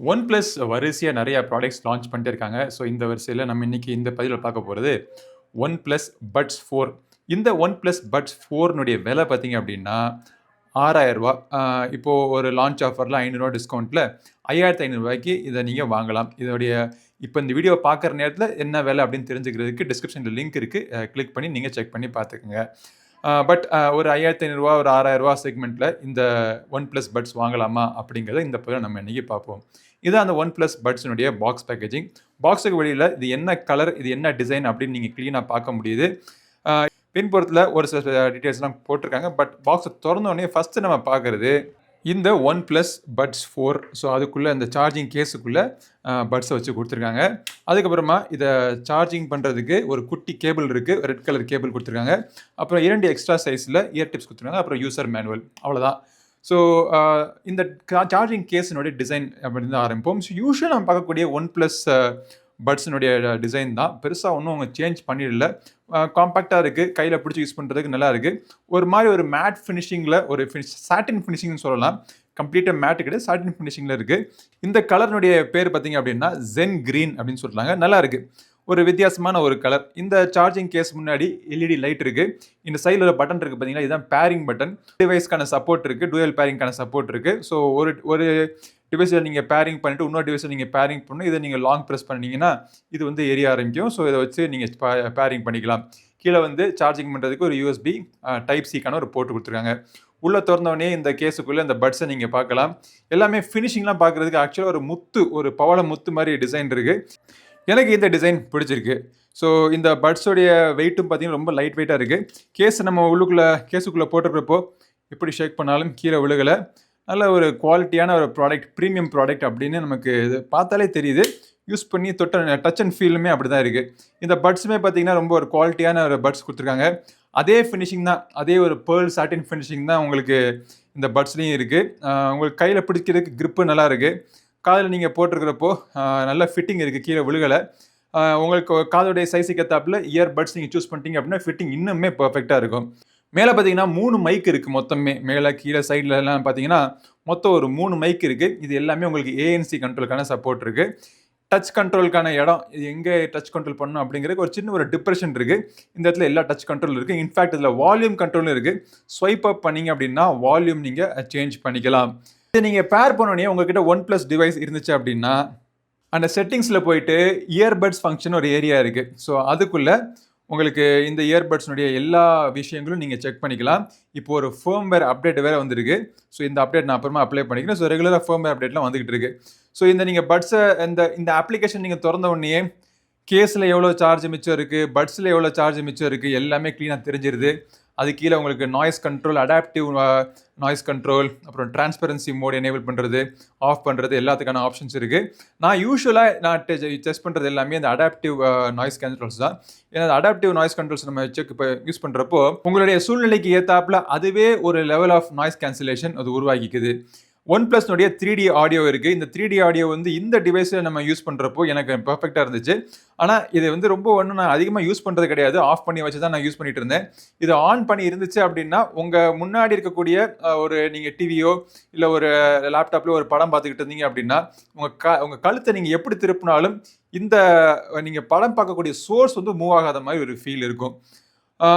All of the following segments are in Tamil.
ஒன் பிளஸ் வரிசையா நெறைய ப்ராடக்ட்ஸ் லான்ச் பண்ணிட்டே இருக்காங்க. ஸோ, இந்த வரிசையில நம்ம இன்னைக்கு இந்த பதிவுல பார்க்க போறது ஒன் பிளஸ் பட்ஸ் 4. இந்த ஒன் பிளஸ் பட்ஸ் 4 னுடைய விலை பார்த்தீங்க அப்படின்னா, ரூ. 6,000. இப்போ ஒரு லான்ச் ஆஃபர்ல ரூ. 500 டிஸ்கவுண்ட்ல ரூ. 5,500க்கு இத நீங்க வாங்கலாம். இதோடைய இப்ப இந்த வீடியோ பார்க்குற நேரத்தில என்ன விலை அப்படின்னு தெரிஞ்சுக்கிறதுக்கு டிஸ்கிரிப்ஷன்ல லிங்க் இருக்கு. கிளிக் பண்ணி நீங்க செக் பண்ணி பார்த்துக்கங்க. ஒரு ரூ. 5,500 ஒரு ரூ. 6,000 செக்மெண்ட்ல இந்த ஒன் பிளஸ் பட்ஸ் வாங்கலாமா? அப்படிங்கிறத இந்த பதிவுல நம்ம இன்னைக்கு பார்ப்போம். இதான் அந்த ஒன் பிளஸ் பட்ஸினுடைய பாக்ஸ் பேக்கேஜிங். பாக்ஸுக்கு வெளியில இது என்ன கலர், இது என்ன டிசைன் அப்படின்னு நீங்க கிளீனா பார்க்க முடியுது. பின்புறத்துல ஒரு சில டீடைல்ஸ்லாம் போட்டிருக்காங்க. பட் பாக்ஸ தொறந்த உடனே ஃபர்ஸ்ட் நம்ம பார்க்கறது இந்த ஒன் பிளஸ் பட்ஸ் 4. ஸோ, அதுக்குள்ள இந்த சார்ஜிங் கேஸுக்குள்ள பட்ஸை வச்சு கொடுத்துருக்காங்க. அதுக்கப்புறமா இதை சார்ஜிங் பண்ணுறதுக்கு ஒரு குட்டி கேபிள் இருக்குது. ரெட் கலர் கேபிள் கொடுத்துருக்காங்க. அப்புறம் 2 எக்ஸ்ட்ரா சைஸில் இயர் டிப்ஸ் கொடுத்துருக்காங்க. அப்புறம் யூசர் மேனுவல், அவ்வளோதான். ஸோ, இந்த சார்ஜிங் கேஸினுடைய டிசைன் அப்படின்னு தான் ஆரம்பிப்போம். ஸோ, யூஸ்வலாக நம்ம பார்க்கக்கூடிய ஒன் ப்ளஸ் பட்ஸினுடைய டிசைன் தான். பெருசாக ஒன்றும் அவங்க சேஞ்ச் பண்ணிடல. காம்பேக்டாக இருக்குது, கையில் பிடிச்சி யூஸ் பண்ணுறதுக்கு நல்லா இருக்குது. ஒரு மாதிரி ஒரு மேட் ஃபினிஷிங்கில் ஒரு சாட்டின் ஃபினிஷிங்னு சொல்லலாம். கம்ப்ளீட்டாக மேட்டு கிடையாது, சாட்டின் ஃபினிஷிங்கில் இருக்குது. இந்த கலர்னுடைய பேர் பார்த்தீங்க அப்படின்னா ஜென் கிரீன் அப்படின்னு சொல்கிறாங்க. நல்லா இருக்குது, ஒரு வித்தியாசமான ஒரு கலர். இந்த சார்ஜிங் கேஸ் முன்னாடி எல்இடி லைட் இருக்குது. இந்த சைடில் ஒரு பட்டன் இருக்குது பார்த்தீங்கன்னா, இதுதான் பேரிங் பட்டன். டிவைஸ்க்கான சப்போர்ட் இருக்குது, டூயல் பேரிங்கான சப்போர்ட் இருக்குது. ஸோ, ஒரு டிவைஸில் நீங்கள் பேரிங் பண்ணிவிட்டு இன்னொரு டிவைஸில் நீங்கள் பேரிங் பண்ணணும். இதை நீங்கள் லாங் ப்ரெஸ் பண்ணிங்கன்னா இது வந்து எரிய ஆரம்பிக்கும். ஸோ, இதை வச்சு நீங்கள் பேரிங் பண்ணிக்கலாம். கீழே வந்து சார்ஜிங் பண்ணுறதுக்கு ஒரு யூஎஸ்பி டைப் சிக்கான ஒரு போர்ட் கொடுத்துருக்காங்க. உள்ளே திறந்தவொடனே இந்த கேஸுக்குள்ளே இந்த பட்ஸை நீங்கள் பார்க்கலாம். எல்லாமே ஃபினிஷிங்லாம் பார்க்குறதுக்கு ஆக்சுவலாக ஒரு முத்து, ஒரு பவள முத்து மாதிரி டிசைன் இருக்குது. எனக்கு இந்த டிசைன் பிடிச்சிருக்கு. ஸோ, இந்த பட்ஸோடைய வெயிட்டும் பார்த்தீங்கன்னா ரொம்ப லைட் வெயிட்டாக இருக்குது. கேஸ் நம்ம கேஸுக்குள்ளே போட்டிருக்கிறப்போ எப்படி ஷேக் பண்ணாலும் கீழே விழுகலை. நல்ல ஒரு குவாலிட்டியான ஒரு ப்ராடக்ட், ப்ரீமியம் ப்ராடக்ட் அப்படின்னு நமக்கு இது பார்த்தாலே தெரியுது. யூஸ் பண்ணி டச் அண்ட் ஃபீலுமே அப்படி தான் இருக்குது. இந்த பட்ஸுமே பார்த்தீங்கன்னா ரொம்ப ஒரு குவாலிட்டியான ஒரு பட்ஸ் கொடுத்துருக்காங்க. அதே ஃபினிஷிங் தான், அதே ஒரு பேர்ல் சாட்டின் ஃபினிஷிங் தான் உங்களுக்கு இந்த பட்ஸ்லேயும் இருக்குது. உங்களுக்கு கையில் பிடிக்கிறதுக்கு கிரிப்பு நல்லா இருக்குது. காதில் நீங்கள் போட்டிருக்கிறப்போ நல்ல ஃபிட்டிங் இருக்குது, கீழே விழுகலை. உங்களுக்கு காதோடைய சைஸுக்கு ஏற்றாப்புல இயர் பட்ஸ் நீங்கள் சூஸ் பண்ணிட்டீங்க அப்படின்னா ஃபிட்டிங் இன்னுமே பர்ஃபெக்டாக இருக்கும். மேலே பார்த்தீங்கன்னா 3 மைக் இருக்குது மொத்தமே. மேலே கீழே சைட்லலாம் பார்த்தீங்கன்னா மொத்தம் ஒரு 3 மைக் இருக்குது. இது எல்லாமே உங்களுக்கு ஏஎன்சி கண்ட்ரோலுக்கான சப்போர்ட் இருக்குது. டச் கண்ட்ரோலுக்கான இடம், இது எங்கே டச் கண்ட்ரோல் பண்ணணும் அப்படிங்கிறதுக்கு ஒரு சின்ன ஒரு டிப்ரெஷன் இருக்குது. இந்த இடத்துல எல்லா டச் கண்ட்ரோல் இருக்குது. இன்ஃபேக்ட் இதில் வால்யூம் கண்ட்ரோலும் இருக்குது. ஸ்வைப் அப் பண்ணிங்க அப்படின்னா வால்யூம் நீங்கள் சேஞ்ச் பண்ணிக்கலாம். இது நீங்கள் பேர் பண்ணோடனே உங்ககிட்ட ஒன் ப்ளஸ் டிவைஸ் இருந்துச்சு அப்படின்னா அந்த செட்டிங்ஸில் போயிட்டு இயர்பட்ஸ் ஃபங்க்ஷன் ஒரு ஏரியா இருக்குது. ஸோ, அதுக்குள்ளே உங்களுக்கு இந்த இயர்பட்ஸ்னுடைய எல்லா விஷயங்களும் நீங்கள் செக் பண்ணிக்கலாம். இப்போ ஒரு ஃபர்ம்வேர் அப்டேட் வேறு வந்திருக்கு. ஸோ, இந்த அப்டேட் நான் அப்புறமா அப்ளை பண்ணிக்கிறேன். ஸோ, ரெகுலராக ஃபர்ம்வேர் அப்டேட்லாம் வந்துகிட்டு இருக்கு. ஸோ, இந்த நீங்கள் பட்ஸை இந்த அப்ளிகேஷன் நீங்கள் திறந்த உடனே கேஸில் எவ்வளோ சார்ஜ் மிச்சம் இருக்குது, பட்ஸில் எவ்வளோ சார்ஜ் மிச்சம் இருக்குது, எல்லாமே க்ளீனாக தெரிஞ்சிருது. அது கீழே உங்களுக்கு noise control, adaptive noise control, அப்புறம் டிரான்ஸ்பரன்சி மோட் எனேபிள் பண்ணுறது, ஆஃப் பண்ணுறது, எல்லாத்துக்கான ஆப்ஷன்ஸ் இருக்குது. நான் யூஸ்வலாக டெஸ்ட் பண்ணுறது எல்லாமே இந்த அடாப்டிவ் நாய்ஸ் கண்ட்ரோல்ஸ் தான். ஏன்னா அடாப்டிவ் நாய்ஸ் கண்ட்ரோல்ஸ் நம்ம இப்போ யூஸ் பண்ணுறப்போ உங்களுடைய சூழ்நிலைக்கு ஏற்றாப்புல அதுவே ஒரு லெவல் ஆஃப் நாய்ஸ் கேன்சலேஷன் அது உருவாக்கிக்குது. ஒன் ப்ளஸ்னுடைய 3D ஆடியோ இருக்குது. இந்த 3D ஆடியோ வந்து இந்த டிவைஸில் நம்ம யூஸ் பண்ணுறப்போ எனக்கு பர்ஃபெக்டாக இருந்துச்சு. ஆனால் இது வந்து ரொம்ப ஒன்றும் நான் அதிகமாக யூஸ் பண்ணுறது கிடையாது. ஆஃப் பண்ணி வச்சு தான் நான் யூஸ் பண்ணிட்டு இருந்தேன். இது ஆன் பண்ணி இருந்துச்சு அப்படின்னா உங்கள் முன்னாடி இருக்கக்கூடிய ஒரு நீங்கள் டிவியோ இல்லை ஒரு லேப்டாப்லேயோ ஒரு படம் பார்த்துக்கிட்டு இருந்தீங்க அப்படின்னா உங்கள் கழுத்தை நீங்கள் எப்படி திருப்பினாலும் இந்த நீங்கள் படம் பார்க்கக்கூடிய சோர்ஸ் வந்து மூவ் ஆகாத மாதிரி ஒரு ஃபீல் இருக்கும்.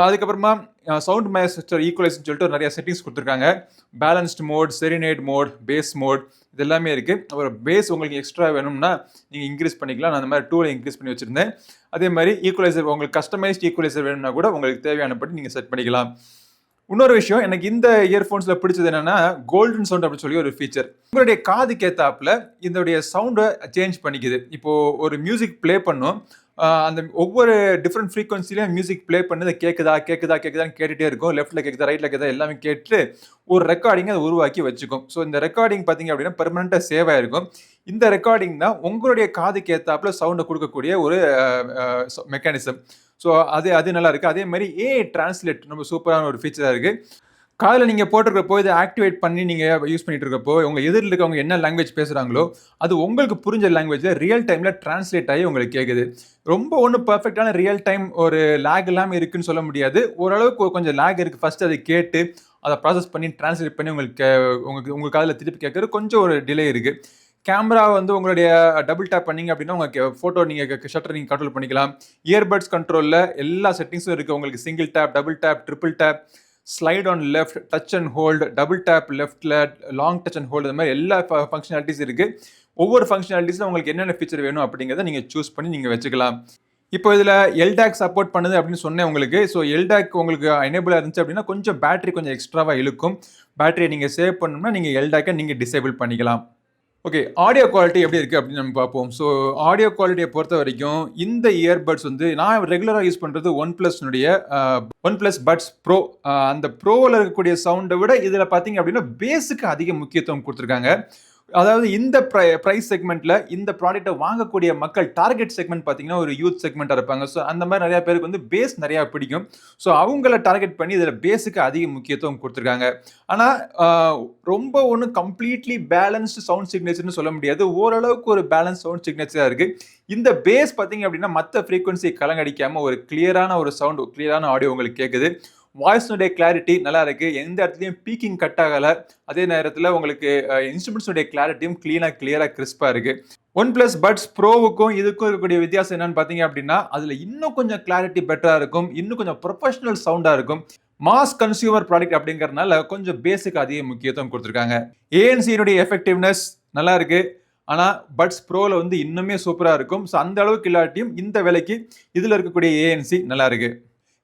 அதுக்கப்புறமா சவுண்ட் மேஸ்டர் ஈக்குவலைஸ்ன்னு சொல்லிட்டு நிறைய செட்டிங்ஸ் கொடுத்துருக்காங்க. Balanced mode, serenade mode, bass mode, இது எல்லாமே இருக்குது. அப்புறம் பேஸ் உங்களுக்கு எக்ஸ்ட்ரா வேணும்னா நீங்கள் இன்க்ரீஸ் பண்ணிக்கலாம். நான் அந்த மாதிரி டூலை இன்க்ரீஸ் பண்ணி வச்சுருந்தேன். அதே மாதிரி ஈக்குவலைசர், உங்களுக்கு கஸ்டமைஸ்ட் ஈக்குவலைசர் வேணும்னா கூட உங்களுக்கு தேவையானபடி நீங்கள் செட் பண்ணிக்கலாம். இன்னொரு விஷயம், எனக்கு இந்த இயர்ஃபோன்ஸில் பிடிச்சது என்னென்னா கோல்டன் சவுண்ட் அப்படின்னு சொல்லி ஒரு ஃபீச்சர். உங்களுடைய காதுக்கு ஏற்றாப்புல இதோடைய சவுண்டை சேஞ்ச் பண்ணிக்குது. இப்போது ஒரு மியூசிக் ப்ளே பண்ணும், அந்த ஒவ்வொரு டிஃப்ரெண்ட் ஃப்ரீக்வன்சிலையும் மியூசிக் ப்ளே பண்ணது கேட்குதான்னு கேட்டுகிட்டே இருக்கும். லெஃப்ட்டில் கேட்குதா, ரைட்டில் கேட்குதா எல்லாமே கேட்டு ஒரு ரெக்கார்டிங்கை அதை உருவாக்கி வச்சுக்கும். ஸோ, இந்த ரெக்கார்டிங் பார்த்தீங்க அப்படின்னா பெர்மனெண்ட்டாக சேவ் ஆகிருக்கும். இந்த ரெக்கார்டிங் தான் உங்களுடைய காதுக்கு ஏற்றாப்புல சவுண்டை கொடுக்கக்கூடிய ஒரு மெக்கானிசம். ஸோ, அது நல்லா இருக்குது. அதே மாதிரி டிரான்ஸ்லேட் ரொம்ப சூப்பரான ஒரு ஃபீச்சராக இருக்குது. காதில் நீங்கள் போட்டிருக்கிறப்போ இதை ஆக்டிவேட் பண்ணி நீங்கள் யூஸ் பண்ணிட்டு இருக்கப்போ உங்கள் எதிரில் இருக்கவங்க என்ன லாங்குவேஜ் பேசுகிறாங்களோ அது உங்களுக்கு புரிஞ்ச லாங்குவேஜில் ரியல் டைமில் டிரான்ஸ்லேட் ஆகி உங்களுக்கு கேட்குது. ரொம்ப ஒன்றும் பர்ஃபெக்டான ரியல் டைம் ஒரு லேக் இல்லாமல் இருக்குன்னு சொல்ல முடியாது. ஓரளவுக்கு கொஞ்சம் லேக் இருக்குது. ஃபஸ்ட்டு அதை கேட்டு அதை ப்ராசஸ் பண்ணி டிரான்ஸ்லேட் பண்ணி உங்களுக்கு உங்கள் காதில் திருப்பி கேட்குறது கொஞ்சம் ஒரு டிலே இருக்குது. கேமரா வந்து உங்களுடைய டபுள் டேப் பண்ணீங்க அப்படின்னா உங்க ஃபோட்டோ ஷட்டர் நீங்க கண்ட்ரோல் பண்ணிக்கலாம். இயர்பட்ஸ் கண்ட்ரோல்ல எல்லா செட்டிங்ஸும் இருக்கு. உங்களுக்கு single tap, double tap, triple tap, slide on left, touch and hold, double tap லெஃப்ட்ல, லாங் டச் அண்ட் ஹோல்டு, இந்த மாதிரி எல்லா ஃபங்க்ஷனாலிட்டிஸ் இருக்கு. ஒவ்வொரு ஃபங்க்ஷனாலிட்டிஸ்ல உங்களுக்கு என்னென்ன ஃபீச்சர் வேணும் அப்படிங்கிறத நீங்க சூஸ் பண்ணி நீங்க வச்சுக்கலாம். இப்போ இதில் எல்டாக் சப்போர்ட் பண்ணுது அப்படின்னு சொன்னேன் உங்களுக்கு. ஸோ எல்டாக் உங்களுக்கு எனேபிளாக இருந்துச்சு அப்படின்னா கொஞ்சம் பேட்டரி கொஞ்சம் எக்ஸ்ட்ராவாக இழுக்கும். பேட்டரியை நீங்கள் சேவ் பண்ணணும்னா நீங்கள் எல்டாக்கை நீங்கள் டிசேபிள் பண்ணிக்கலாம். ஓகே, ஆடியோ குவாலிட்டி எப்படி இருக்குது அப்படின்னு நம்ம பார்ப்போம். ஸோ ஆடியோ குவாலிட்டியை பொறுத்த வரைக்கும் இந்த இயர்பட்ஸ் வந்து நான் ரெகுலராக யூஸ் பண்ணுறது ஒன் ப்ளஸ் பட்ஸ் ப்ரோ. அந்த ப்ரோவில் இருக்கக்கூடிய சவுண்டை விட இதில் பார்த்தீங்க அப்படின்னா பேஸுக்கு அதிக முக்கியத்துவம் கொடுத்துருக்காங்க. அதாவது இந்த ப்ரைஸ் செக்மெண்ட்ல இந்த ப்ராடக்ட்டை வாங்கக்கூடிய மக்கள் டார்கெட் செக்மெண்ட் பார்த்தீங்கன்னா ஒரு யூத் செக்மெண்ட்டாக இருப்பாங்க. ஸோ அந்த மாதிரி நிறைய பேருக்கு வந்து பேஸ் நிறையா பிடிக்கும். ஸோ அவங்கள டார்கெட் பண்ணி இதில் பேஸுக்கு அதிக முக்கியத்துவம் கொடுத்துருக்காங்க. ஆனால் ரொம்ப ஒன்றும் கம்ப்ளீட்லி பேலன்ஸ்டு சவுண்ட் சிக்னேச்சர்னு சொல்ல முடியாது. ஓரளவுக்கு ஒரு பேலன்ஸ் சவுண்ட் சிக்னேச்சராக இருக்குது. இந்த பேஸ் பார்த்தீங்க அப்படின்னா மற்ற ஃப்ரீக்வன்சியை கலங்கடிக்காமல் ஒரு கிளியரான ஒரு சவுண்ட், கிளியரான ஆடியோ உங்களுக்கு கேட்குது. வாய்ஸ்னுடைய கிளாரிட்டி நல்லா இருக்கு. எந்த இடத்துலையும் பீக்கிங் கட் ஆகலை. அதே நேரத்தில் உங்களுக்கு இன்ஸ்ட்ருமெண்ட்ஸுடைய கிளாரிட்டியும் கிளியராக கிறிஸ்பாக இருக்கு. ஒன் பிளஸ் பட்ஸ் ப்ரோவுக்கும் இதுக்கும் இருக்கக்கூடிய வித்தியாசம் என்னன்னு பார்த்தீங்க அப்படின்னா அதில் இன்னும் கொஞ்சம் கிளாரிட்டி பெட்டராக இருக்கும். இன்னும் கொஞ்சம் ப்ரொஃபஷனல் சவுண்டாக இருக்கும். மாஸ் கன்சியூமர் ப்ராடக்ட் அப்படிங்கிறதுனால கொஞ்சம் பேஸுக்கு அதிக முக்கியத்துவம் கொடுத்துருக்காங்க. ஏஎன்சியினுடைய எஃபெக்டிவ்னஸ் நல்லா இருக்கு. ஆனால் பட்ஸ் ப்ரோவில் வந்து இன்னுமே சூப்பராக இருக்கும். ஸோ அந்த அளவுக்கு இல்லாட்டியும் இந்த விலைக்கு இதில் இருக்கக்கூடிய ஏஎன்சி நல்லா இருக்கு.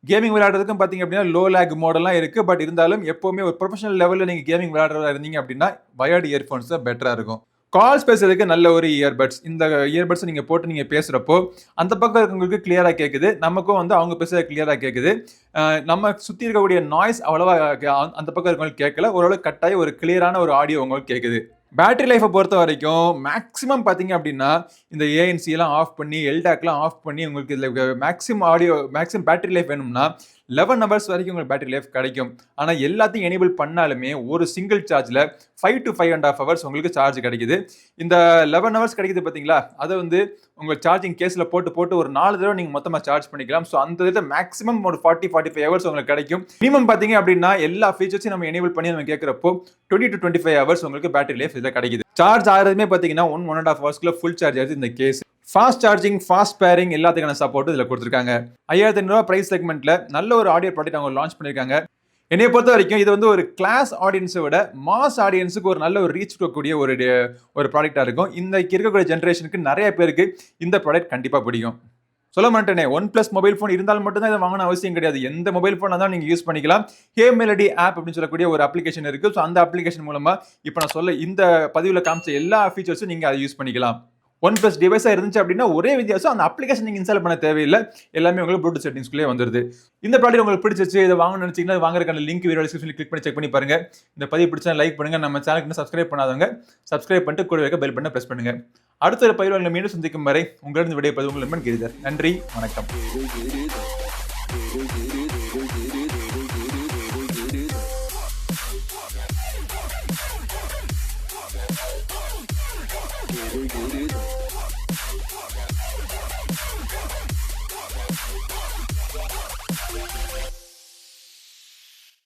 கேமிங் விளையாடுறதுக்கும் பார்த்தீங்க அப்படின்னா லோ லேக் மோடெல்லாம் இருக்குது. பட் இருந்தாலும் எப்போவுமே ஒரு ப்ரொஃபஷனல் லெவலில் நீங்கள் கேமிங் விளையாடுறதா இருந்தீங்க அப்படின்னா வயர்டு இயர்ஃபோன்ஸ் தான் பெட்டராக இருக்கும். கால்ஸ் பேசுறதுக்கு நல்ல ஒரு இயர்பட்ஸ். இந்த இயர்பட்ஸ் நீங்கள் போட்டு நீங்கள் பேசுகிறப்போ அந்த பக்கம் இருக்கவங்களுக்கு கிளியராக கேட்குது. நமக்கும் வந்து அவங்க பேசுறது கிளியராக கேட்குது. நம்ம சுற்றி இருக்கக்கூடிய நாய்ஸ் அவ்வளோவா அந்த பக்கம் இருக்கவங்களுக்கு கேட்கல. ஓரளவு கட்டாயி ஒரு கிளியரான ஒரு ஆடியோ உங்களுக்கு கேட்குது. பேட்டரி லைஃப்பை பொறுத்த வரைக்கும் மேக்ஸிமம் பார்த்தீங்க அப்படின்னா இந்த ஏஎன்சியெல்லாம் ஆஃப் பண்ணி எல்டாக்லாம் ஆஃப் பண்ணி உங்களுக்கு இதில் மேக்ஸிமம் பேட்டரி லைஃப் வேணும்னா 11 ஹவர்ஸ் வரைக்கும் உங்களுக்கு பேட்டரி லைஃப் கிடைக்கும். ஆனால் எல்லாத்தையும் எனேபிள் பண்ணாலுமே ஒரு சிங்கிள் சார்ஜில் 5 to 5.5 ஹவர்ஸ் உங்களுக்கு சார்ஜ் கிடைக்குது. இந்த 11 ஹவர்ஸ் கிடைக்குது பார்த்தீங்களா, அதை வந்து உங்கள் சார்ஜிங் கேஸில் போட்டு ஒரு 4 தடவை நீங்கள் மொத்தமாக சார்ஜ் பண்ணிக்கலாம். ஸோ அந்த இதில் மேக்ஸிமம் ஒரு 40-45 ஹவர்ஸ் உங்களுக்கு கிடைக்கும். மினிமம் பார்த்தீங்க அப்படின்னா எல்லா ஃபீச்சர்ஸையும் நம்ம எனேபிள் பண்ணி நம்ம கேட்குறப்போ 20 to 25 ஹவர்ஸ் உங்களுக்கு பேட்டரி லைஃப் இதில் கிடைக்குது. சார்ஜ் ஆகிறதுமே பார்த்தீங்கன்னா 1.5 ஹவர்ஸ்க்குள்ள ஃபுல் சார்ஜ் ஆகுது இந்த case. Fast charging, fast pairing எல்லாத்துக்கான சப்போர்ட் இதில் கொடுத்துருக்காங்க. 5500 ப்ரைஸ் செக்மெண்ட்ல நல்ல ஒரு ஆடியோ ப்ராடக்ட் அவங்க லான்ச் பண்ணியிருக்காங்க. என்னை பொறுத்த வரைக்கும் இது வந்து ஒரு கிளாஸ் ஆடியன்ஸை விட மாஸ் ஆடியன்ஸுக்கு ஒரு நல்ல ஒரு ரீச் கொடுக்கக்கூடிய ஒரு ப்ராடக்டாக இருக்கும். இந்த இருக்கக்கூடிய ஜென்ரேஷனுக்கு நிறைய பேருக்கு இந்த ப்ராடக்ட் கண்டிப்பாக பிடிக்கும். சொல்ல மாட்டேனே, ஒன் பிளஸ் மொபைல் ஃபோன் இருந்தாலும் மட்டும்தான் இதை வாங்கணும் அவசியம் கிடையாது. எந்த மொபைல் ஃபோனாக தான் நீங்கள் யூஸ் பண்ணிக்கலாம். ஹே மெலடி ஆப் அப்படின்னு சொல்லக்கூடிய ஒரு அப்ளிகேஷன் இருக்குது. ஸோ அந்த அப்ளிகேஷன் மூலமாக இப்போ நான் சொல்ல இந்த பதிவில் காமிச்ச எல்லா ஃபீச்சர்ஸும் நீங்கள் அதை யூஸ் பண்ணிக்கலாம். ஒன் பிளஸ் டிவைஸாக இருந்துச்சு அப்படின்னா ஒரே வித்தியாசம், அந்த அப்ளிகேஷன் நீங்கள் இன்ஸ்டால் பண்ண தேவையில்லை. எல்லாமே உங்களுக்கு ப்ளூடூத் செட்டிங்ஸ்குள்ளே வந்துருது. இந்த ப்ராடக்ட் உங்களுக்கு பிடிச்சிச்சு, இதை வாங்கணும்னு நினச்சிங்கன்னா வாங்குறதுக்கான லிங்க் வீடியோ டிஸ்கிரிப்ஷனில் கிளிக் பண்ணி செக் பண்ணி பாருங்க. இந்த பதிவு பிடிச்சா லைக் பண்ணுங்க. நம்ம சேனலுக்கு சப்ஸ்கிரைப் பண்ணாதவங்க சப்ஸ்கிரைப் பண்ணிட்டு கூட வைக்க பெல் பட்டனை பிரஸ் பண்ணுங்க. அடுத்த ஒரு பதிவில் மீண்டும் சந்திக்கும் வரை உங்களிடம் விடைபெறுவது உங்கள் நண்பன் கிரிதர். நன்றி, வணக்கம். Get it.